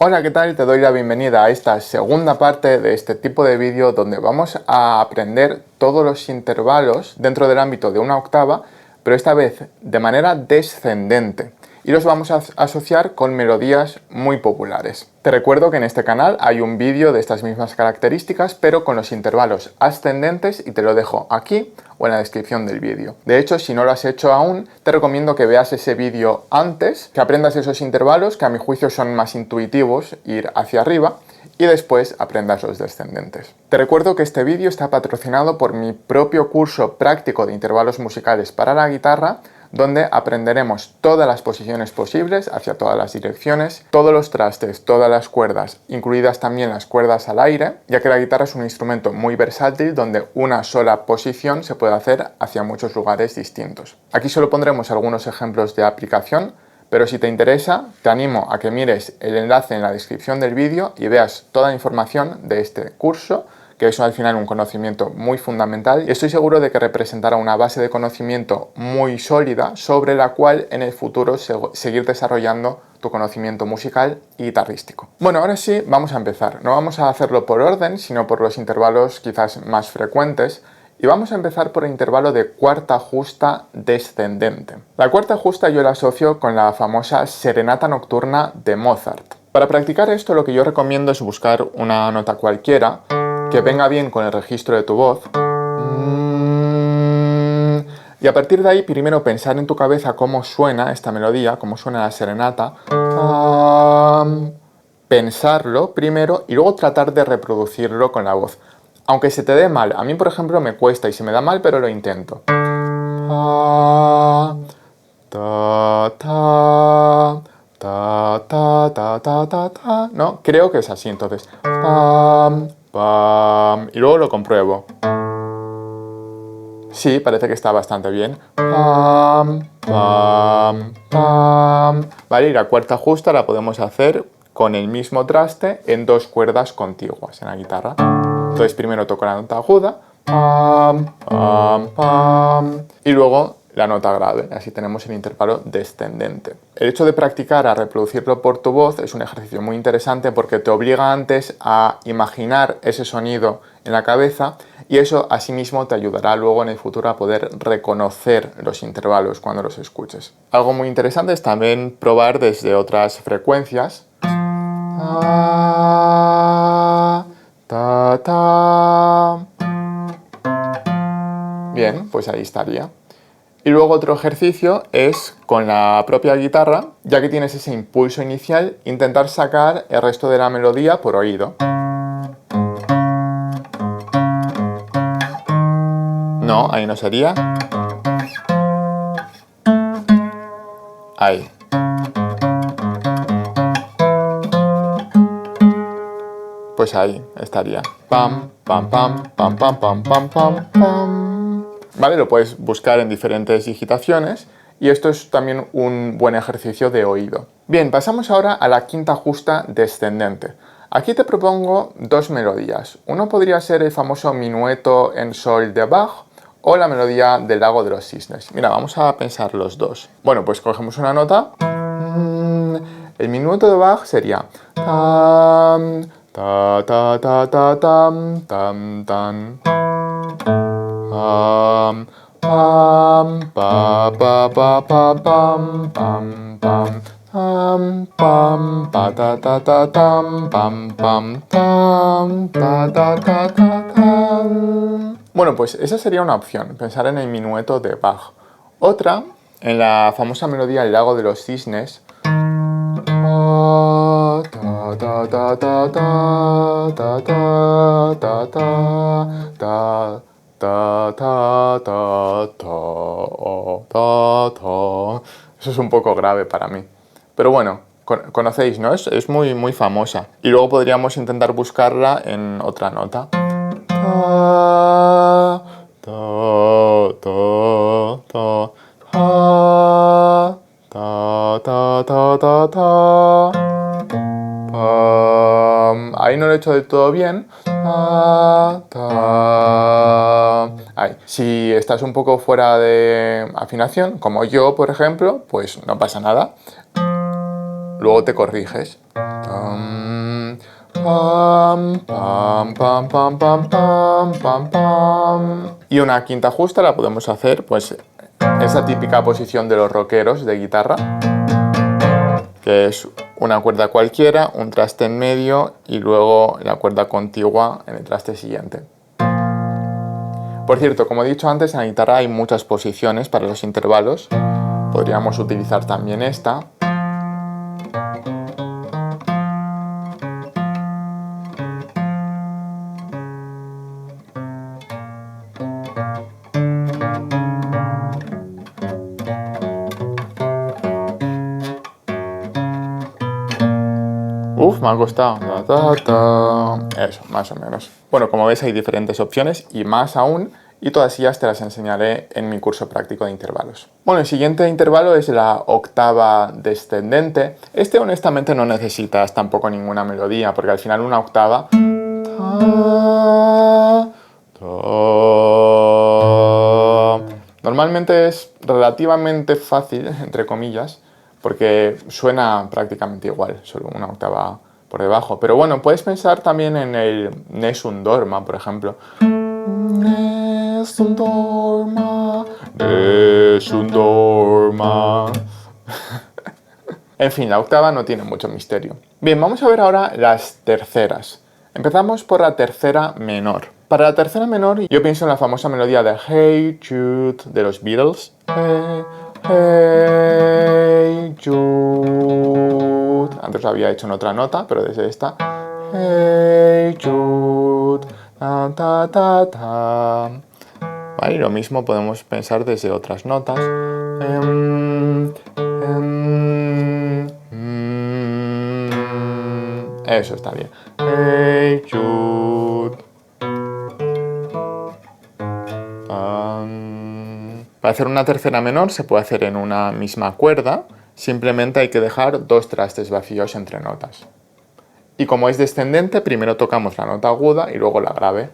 Hola, ¿qué tal? Te doy la bienvenida a esta segunda parte de este tipo de vídeo donde vamos a aprender todos los intervalos dentro del ámbito de una octava, pero esta vez de manera descendente. Y los vamos a asociar con melodías muy populares. Te recuerdo que en este canal hay un vídeo de estas mismas características, pero con los intervalos ascendentes, y te lo dejo aquí o en la descripción del vídeo. De hecho, si no lo has hecho aún, te recomiendo que veas ese vídeo antes, que aprendas esos intervalos, que a mi juicio son más intuitivos, ir hacia arriba, y después aprendas los descendentes. Te recuerdo que este vídeo está patrocinado por mi propio curso práctico de intervalos musicales para la guitarra, donde aprenderemos todas las posiciones posibles hacia todas las direcciones, todos los trastes, todas las cuerdas, incluidas también las cuerdas al aire, ya que la guitarra es un instrumento muy versátil donde una sola posición se puede hacer hacia muchos lugares distintos. Aquí solo pondremos algunos ejemplos de aplicación, pero si te interesa, te animo a que mires el enlace en la descripción del vídeo y veas toda la información de este curso, que es al final un conocimiento muy fundamental, y estoy seguro de que representará una base de conocimiento muy sólida sobre la cual en el futuro seguir desarrollando tu conocimiento musical y guitarrístico. Bueno, ahora sí, vamos a empezar. No vamos a hacerlo por orden, sino por los intervalos quizás más frecuentes, y vamos a empezar por el intervalo de cuarta justa descendente. La cuarta justa yo la asocio con la famosa Serenata Nocturna de Mozart. Para practicar esto, lo que yo recomiendo es buscar una nota cualquiera que venga bien con el registro de tu voz. Y a partir de ahí, primero pensar en tu cabeza cómo suena esta melodía, cómo suena la serenata. Pensarlo primero y luego tratar de reproducirlo con la voz. Aunque se te dé mal, a mí por ejemplo me cuesta y se me da mal, pero lo intento. No, creo que es así, entonces. Y luego lo compruebo. Sí, parece que está bastante bien. Vale, y la cuarta justa la podemos hacer con el mismo traste en dos cuerdas contiguas en la guitarra. Entonces primero toco la nota aguda y luego la nota grave. Así tenemos el intervalo descendente. El hecho de practicar a reproducirlo por tu voz es un ejercicio muy interesante porque te obliga antes a imaginar ese sonido en la cabeza, y eso asimismo te ayudará luego en el futuro a poder reconocer los intervalos cuando los escuches. Algo muy interesante es también probar desde otras frecuencias. Bien, pues ahí estaría. Y luego otro ejercicio es con la propia guitarra, ya que tienes ese impulso inicial, intentar sacar el resto de la melodía por oído. No, ahí no sería. Ahí. Pues ahí estaría. Pam, pam, pam, pam, pam, pam, pam, pam, pam. Vale, lo puedes buscar en diferentes digitaciones y esto es también un buen ejercicio de oído. Bien, pasamos ahora a la quinta justa descendente. Aquí te propongo dos melodías. Uno podría ser el famoso minueto en sol de Bach o la melodía del Lago de los Cisnes. Mira, vamos a pensar los dos. Bueno, pues cogemos una nota. El minueto de Bach sería tam, ta ta ta ta tam tam tan. Pam pa pa pa pa pam pam pam. Pam pa ta ta ta tam pam pam tam ta ta ta ta tam. Bueno, pues esa sería una opción, pensar en el minueto de Bach. Otra, en la famosa melodía El Lago de los Cisnes. Eso es un poco grave para mí. Pero bueno, conocéis, ¿no? Es muy, muy famosa. Y luego podríamos intentar buscarla en otra nota. Ahí no lo he hecho del todo bien. Ahí. Si estás un poco fuera de afinación, como yo, por ejemplo, pues no pasa nada. Luego te corriges. Tam, pam, pam, pam, pam, pam, pam, pam, pam. Y una quinta justa la podemos hacer, pues, esa típica posición de los rockeros de guitarra, que es una cuerda cualquiera, un traste en medio y luego la cuerda contigua en el traste siguiente. Por cierto, como he dicho antes, en la guitarra hay muchas posiciones para los intervalos. Podríamos utilizar también esta. Uf, me ha costado. Eso, más o menos. Bueno, como ves hay diferentes opciones y más aún, y todas ellas te las enseñaré en mi curso práctico de intervalos. Bueno, el siguiente intervalo es la octava descendente. Este honestamente no necesitas tampoco ninguna melodía, porque al final una octava... Normalmente es relativamente fácil, entre comillas, porque suena prácticamente igual, solo una octava por debajo. Pero bueno, puedes pensar también en el Nessun Dorma, por ejemplo. Nessun Dorma, Nessun Dorma. En fin, la octava no tiene mucho misterio. Bien, vamos a ver ahora las terceras. Empezamos por la tercera menor. Para la tercera menor yo pienso en la famosa melodía de Hey Jude de los Beatles. Hey, hey Jude. Antes lo había hecho en otra nota, pero desde esta. Hey Jude. Ta, ta, ta, ta. Vale, y lo mismo podemos pensar desde otras notas. Eso está bien. Hey Jude. Para hacer una tercera menor se puede hacer en una misma cuerda, simplemente hay que dejar dos trastes vacíos entre notas. Y como es descendente, primero tocamos la nota aguda y luego la grave.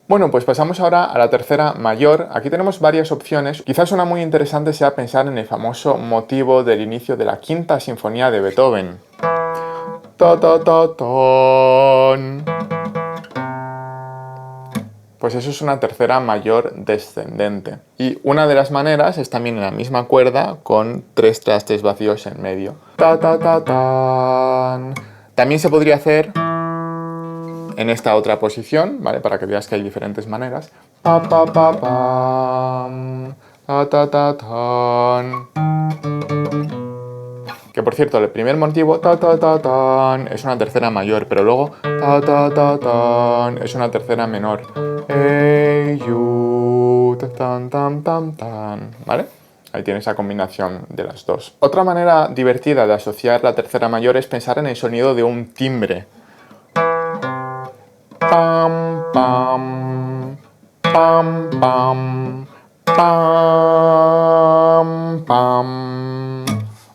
Bueno, pues pasamos ahora a la tercera mayor. Aquí tenemos varias opciones. Quizás una muy interesante sea pensar en el famoso motivo del inicio de la Quinta Sinfonía de Beethoven. Ta, ta, ta, ton. Pues eso es una tercera mayor descendente. Y una de las maneras es también en la misma cuerda con tres trastes vacíos en medio. Ta, ta, ta, tan. También se podría hacer en esta otra posición, ¿vale? Para que veas que hay diferentes maneras. Pa, pa, pa, pam. Ta, ta, ta, tan. Que por cierto, el primer motivo, ta, ta, ta, tan, es una tercera mayor, pero luego, ta, ta, ta, tan, es una tercera menor. Hey, you, tan, tan, tan, tan, ¿vale? Ahí tienes esa combinación de las dos. Otra manera divertida de asociar la tercera mayor es pensar en el sonido de un timbre. Pam, pam, pam, pam, pam, pam.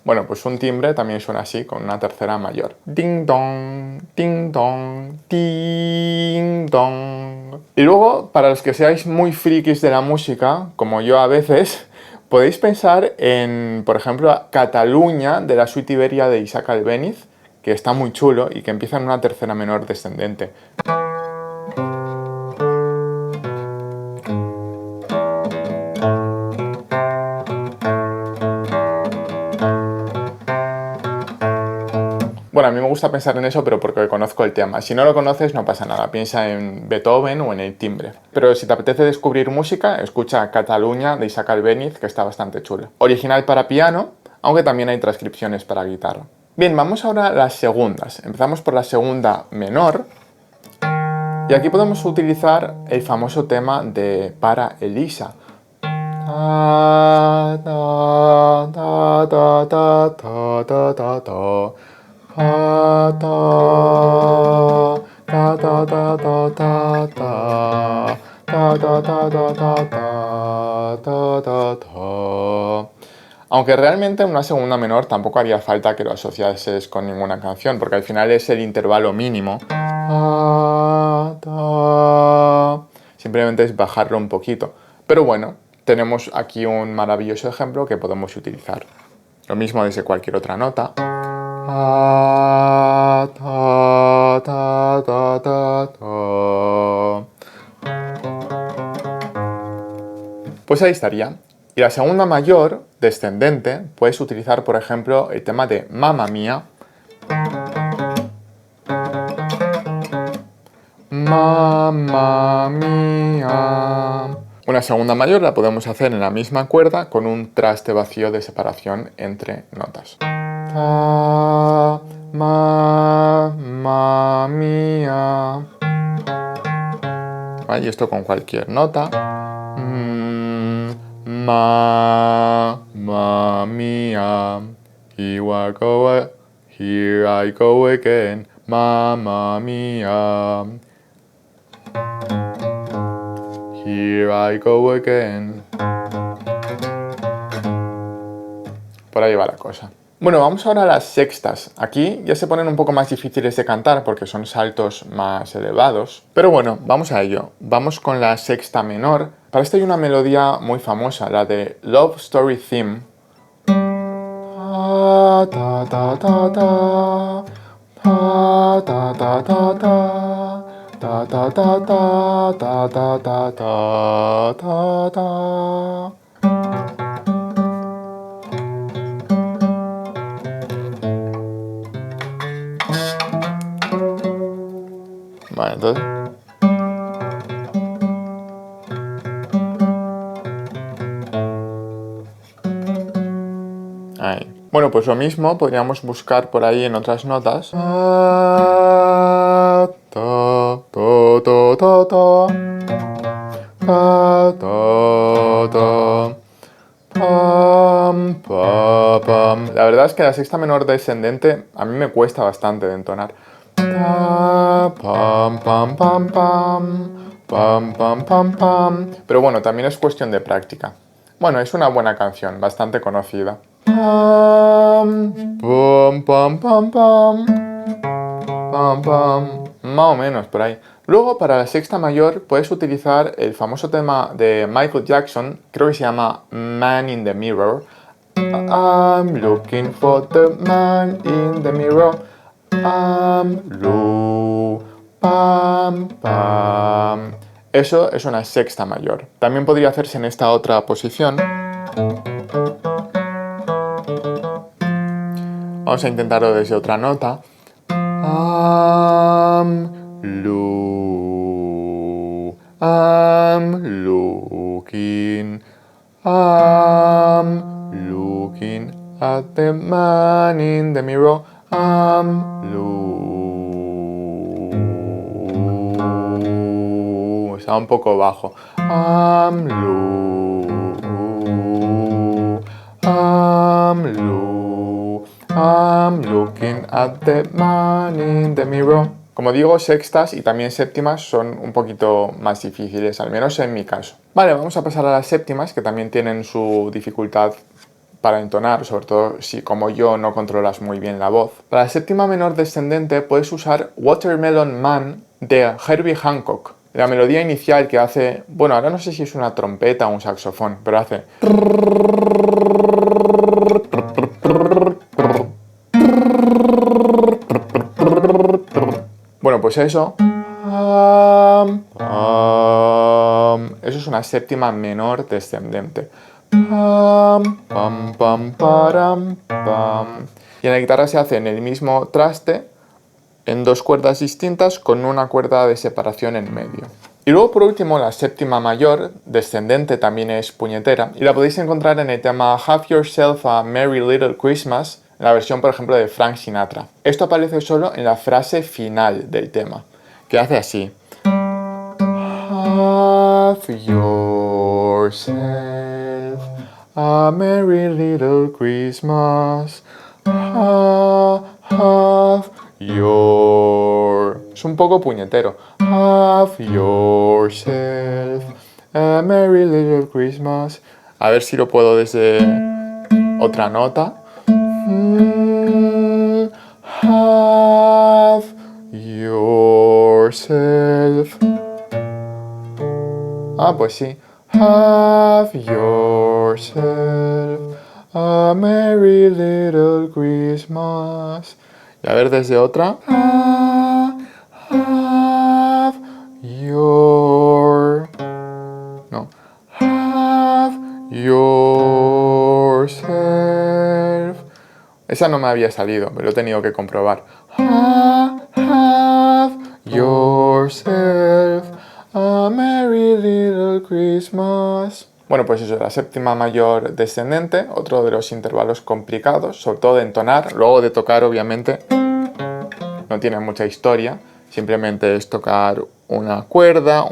Bueno, pues un timbre también suena así, con una tercera mayor. Ding dong, ding dong, ding dong. Y luego, para los que seáis muy frikis de la música, como yo a veces, podéis pensar en, por ejemplo, Cataluña de la Suite Iberia de Isaac Albéniz, que está muy chulo y que empieza en una tercera menor descendente. Bueno, a mí me gusta pensar en eso, pero porque conozco el tema. Si no lo conoces, no pasa nada. Piensa en Beethoven o en el timbre. Pero si te apetece descubrir música, escucha Cataluña de Isaac Albéniz, que está bastante chula. Original para piano, aunque también hay transcripciones para guitarra. Bien, vamos ahora a las segundas. Empezamos por la segunda menor. Y aquí podemos utilizar el famoso tema de Para Elisa. Aunque realmente en una segunda menor tampoco haría falta que lo asociases con ninguna canción, porque al final es el intervalo mínimo. Simplemente es bajarlo un poquito. Pero bueno, tenemos aquí un maravilloso ejemplo que podemos utilizar. Lo mismo desde cualquier otra nota. Ta, ta, ta, ta, ta, ta. Pues ahí estaría. Y la segunda mayor, descendente, puedes utilizar, por ejemplo, el tema de Mamma Mía. Mamma Mía. Una segunda mayor la podemos hacer en la misma cuerda con un traste vacío de separación entre notas. Ta, mamma mía. Y esto con cualquier nota. Mamma mía. Here I go again. Mamma mía. Here I go again. Por ahí va la cosa. Bueno, vamos ahora a las sextas. Aquí ya se ponen un poco más difíciles de cantar porque son saltos más elevados. Pero bueno, vamos a ello. Vamos con la sexta menor. Para esto hay una melodía muy famosa, la de Love Story Theme. Ta, ta, ta, ta, ta. Ta, ta, ta, ta, ta. Ta, ta, ta, ta, ta, ta, ta, ta, ta. Vale, entonces... Ahí. Bueno, pues lo mismo podríamos buscar por ahí en otras notas. Ta, ta, ta, ta, ta, ta. Ta, ta, ta. Pam, pa, pam. La verdad es que la sexta menor descendente a mí me cuesta bastante de entonar. Ta, pam, pam, pam, pam. Pam, pam, pam, pam. Pero bueno, también es cuestión de práctica. Bueno, es una buena canción, bastante conocida. Pam, pam, pam, pam, pam. Pam, pam. Más o menos, por ahí. Luego, para la sexta mayor, puedes utilizar el famoso tema de Michael Jackson, creo que se llama Man in the Mirror. I'm looking for the man in the mirror. I'm low. Pam, pam. Eso es una sexta mayor. También podría hacerse en esta otra posición. Vamos a intentarlo desde otra nota. I'm looking at the man in the mirror. Está un poco bajo. I'm looking at the man in the mirror. Como digo, sextas y también séptimas son un poquito más difíciles, al menos en mi caso. Vale, vamos a pasar a las séptimas, que también tienen su dificultad para entonar, sobre todo si como yo no controlas muy bien la voz. Para la séptima menor descendente puedes usar Watermelon Man de Herbie Hancock. La melodía inicial que hace, bueno, ahora no sé si es una trompeta o un saxofón, pero hace... Bueno, pues eso. Eso es una séptima menor descendente. Y en la guitarra se hace en el mismo traste, en dos cuerdas distintas, con una cuerda de separación en medio. Y luego, por último, la séptima mayor descendente también es puñetera, y la podéis encontrar en el tema Have Yourself a Merry Little Christmas, en la versión, por ejemplo, de Frank Sinatra. Esto aparece solo en la frase final del tema, que hace así. Have yourself a merry little Christmas. Have your... Es un poco puñetero. Have yourself a merry little Christmas. A ver si lo puedo desde otra nota. Have yourself. Pues sí. Have yourself A merry little Christmas. Y a ver desde otra. Have your... No. Have yourself. Esa no me había salido, pero he tenido que comprobar. Have yourself a merry little Christmas. Bueno, pues eso, la séptima mayor descendente, otro de los intervalos complicados, sobre todo de entonar, luego de tocar obviamente no tiene mucha historia, simplemente es tocar una cuerda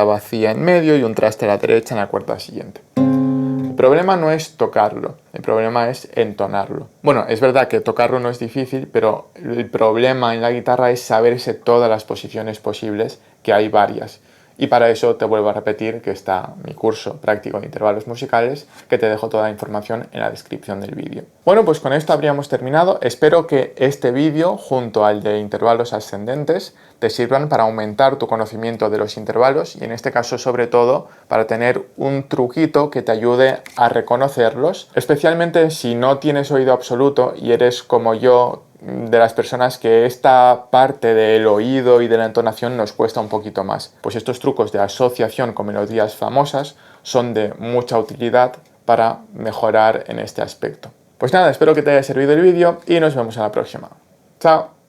vacía en medio y un traste a la derecha en la cuerda siguiente. El problema no es tocarlo, el problema es entonarlo. Bueno, es verdad que tocarlo no es difícil, pero el problema en la guitarra es saberse todas las posiciones posibles, que hay varias. Y para eso te vuelvo a repetir que está mi curso práctico de intervalos musicales, que te dejo toda la información en la descripción del vídeo. Bueno, pues con esto habríamos terminado. Espero que este vídeo, junto al de intervalos ascendentes, te sirvan para aumentar tu conocimiento de los intervalos y en este caso sobre todo para tener un truquito que te ayude a reconocerlos, especialmente si no tienes oído absoluto y eres como yo, de las personas que esta parte del oído y de la entonación nos cuesta un poquito más. Pues estos trucos de asociación con melodías famosas son de mucha utilidad para mejorar en este aspecto. Pues nada, espero que te haya servido el vídeo y nos vemos en la próxima. ¡Chao!